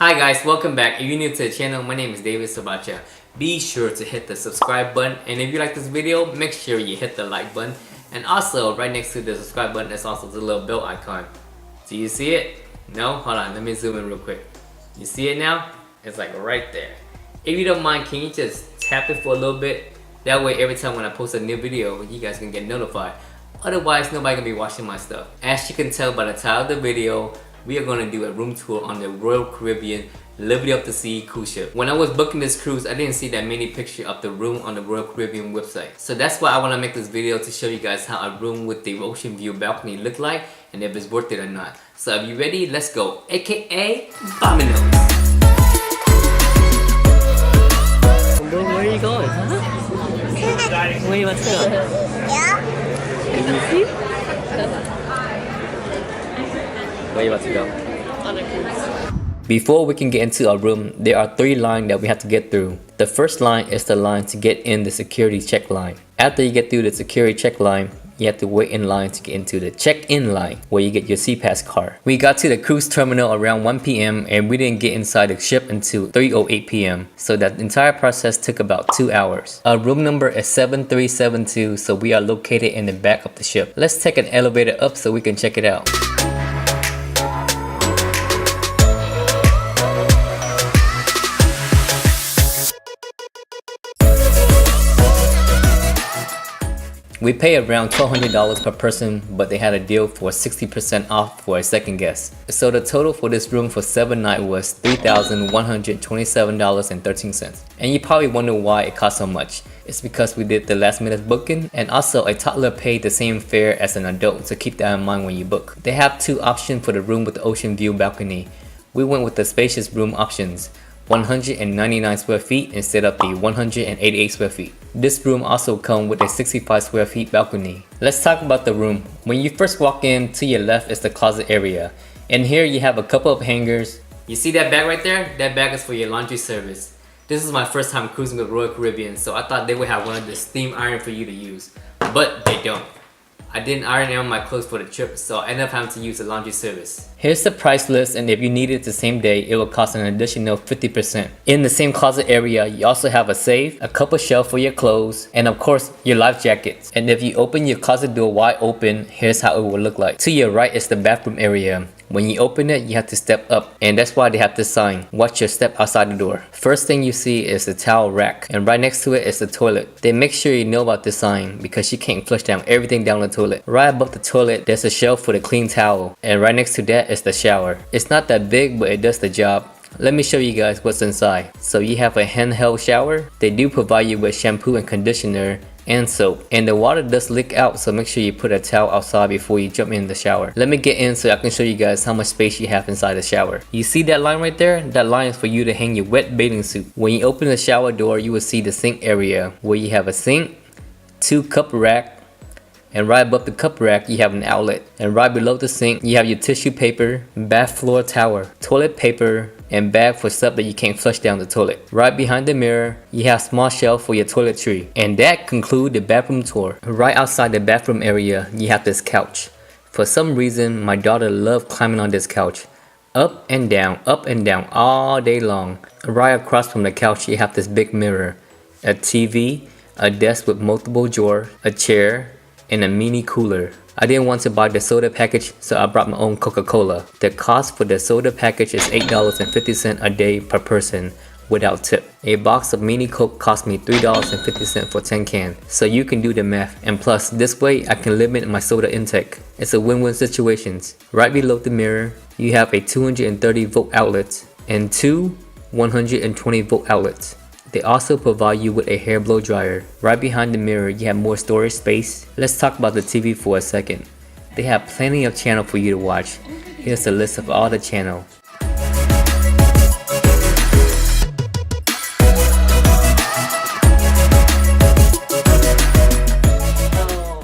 Hi guys, welcome back. If you're new to the channel, my name is David Sabacha. Be sure to hit the subscribe button, and if you like this video, make sure you hit the like button. And also, right next to the subscribe button is also the little bell icon. Do you see it? No? Hold on, let me zoom in real quick. You see it now? It's like right there. If you don't mind, can you just tap it for a little bit? That way every time when I post a new video, you guys can get notified. Otherwise, nobody can be watching my stuff. As you can tell by the title of the video, we are going to do a room tour on the Royal Caribbean Liberty of the Sea cruise ship. When I was booking this cruise, I didn't see that many pictures of the room on the Royal Caribbean website. So that's why I want to make this video to show you guys how a room with the ocean view balcony look like and if it's worth it or not. So if you ready, let's go. AKA Dominoes. Where are you going? Huh? Where you want to go? Yeah. Where you about to go? On a cruise. Before we can get into our room, there are 3 lines that we have to get through. The first line is the line to get in the security check line. After you get through the security check line, you have to wait in line to get into the check-in line where you get your SeaPass card. We got to the cruise terminal around 1 p.m. and we didn't get inside the ship until 3:08 p.m. So that entire process took about 2 hours. Our room number is 7372, so we are located in the back of the ship. Let's take an elevator up so we can check it out. We pay around $1,200 per person, but they had a deal for 60% off for a second guest. So the total for this room for 7 nights was $3,127.13. And you probably wonder why it cost so much. It's because we did the last minute booking, and also a toddler paid the same fare as an adult, so keep that in mind when you book. They have 2 options for the room with the ocean view balcony. We went with the spacious room options. 199 square feet instead of the 188 square feet. This room also comes with a 65 square feet balcony. Let's talk about the room. When you first walk in, to your left is the closet area. And here you have a couple of hangers. You see that bag right there? That bag is for your laundry service. This is my first time cruising with Royal Caribbean, so I thought they would have one of the steam iron for you to use. But they don't. I didn't iron out my clothes for the trip, so I ended up having to use a laundry service. Here's the price list, and if you need it the same day, it will cost an additional 50%. In the same closet area, you also have a safe, a couple shelves for your clothes, and of course, your life jackets. And if you open your closet door wide open, here's how it will look like. To your right is the bathroom area. When you open it, you have to step up, and that's why they have this sign, watch your step outside the door. First thing you see is the towel rack, and right next to it is the toilet. They make sure you know about this sign because you can't flush down everything down the toilet. Right above the toilet, there's a shelf for the clean towel, and right next to that is the shower. It's not that big, but it does the job. Let me show you guys what's inside. So you have a handheld shower. They do provide you with shampoo and conditioner and soap, and the water does leak out, so make sure you put a towel outside before you jump in the shower. Let me get in so I can show you guys how much space you have inside the shower. You see that line right there? That line is for you to hang your wet bathing suit. When you open the shower door, you will see the sink area where you have a sink, 2 cup rack, and right above the cup rack you have an outlet, and right below the sink you have your tissue paper, bath floor towel, toilet paper, and bag for stuff that you can't flush down the toilet. Right behind the mirror you have small shelf for your toiletry. And that concludes the bathroom tour. Right outside the bathroom area you have this couch. For some reason my daughter loved climbing on this couch. Up and down all day long. Right across from the couch you have this big mirror, a TV, a desk with multiple drawers, a chair, and a mini cooler. I didn't want to buy the soda package, so I brought my own Coca-Cola. The cost for the soda package is $8.50 a day per person without tip. A box of mini Coke cost me $3.50 for 10 cans, so you can do the math. And plus, this way I can limit my soda intake. It's a win-win situation. Right below the mirror, you have a 230 volt outlet and 2 120 volt outlets. They also provide you with a hair blow dryer. Right behind the mirror you have more storage space. Let's talk about the TV for a second. They have plenty of channels for you to watch. Here's a list of all the channels.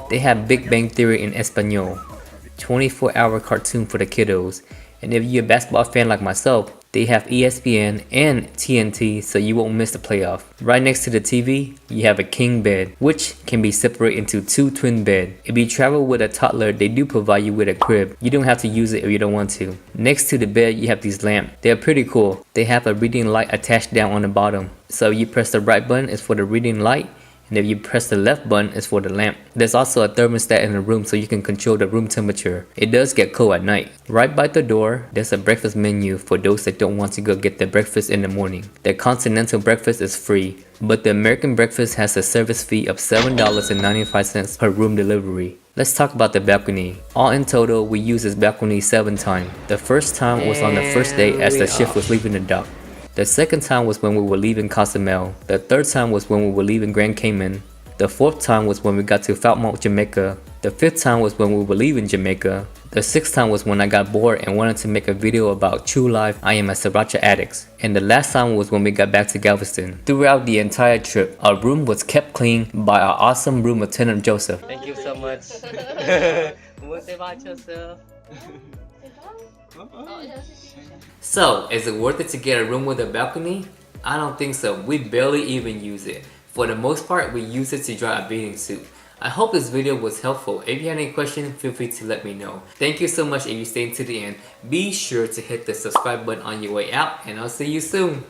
They have Big Bang Theory in Espanol, 24-hour cartoon for the kiddos. And if you're a basketball fan like myself, They have ESPN and TNT, so you won't miss the playoff. Right next to the TV, you have a king bed, which can be separated into 2 twin beds. If you travel with a toddler, they do provide you with a crib. You don't have to use it if you don't want to. Next to the bed, you have these lamps. They are pretty cool. They have a reading light attached down on the bottom. So you press the right button, it's for the reading light. And if you press the left button, it's for the lamp. There's also a thermostat in the room so you can control the room temperature. It does get cold at night. Right by the door, there's a breakfast menu for those that don't want to go get their breakfast in the morning. The continental breakfast is free, but the American breakfast has a service fee of $7.95 per room delivery. Let's talk about the balcony. All in total, we used this balcony 7 times. The first time was on the first day as the ship was leaving the dock. The second time was when we were leaving Cozumel. The third time was when we were leaving Grand Cayman. The fourth time was when we got to Falmouth, Jamaica. The fifth time was when we were leaving Jamaica. The sixth time was when I got bored and wanted to make a video about true life I am a sriracha addict. And the last time was when we got back to Galveston. Throughout the entire trip, our room was kept clean by our awesome room attendant Joseph. Thank you so much. What about yourself? So, is it worth it to get a room with a balcony? I don't think so. We barely even use it. For the most part, we use it to dry a bathing suit. I hope this video was helpful. If you have any questions, feel free to let me know. Thank you so much if you stayed to the end. Be sure to hit the subscribe button on your way out, and I'll see you soon.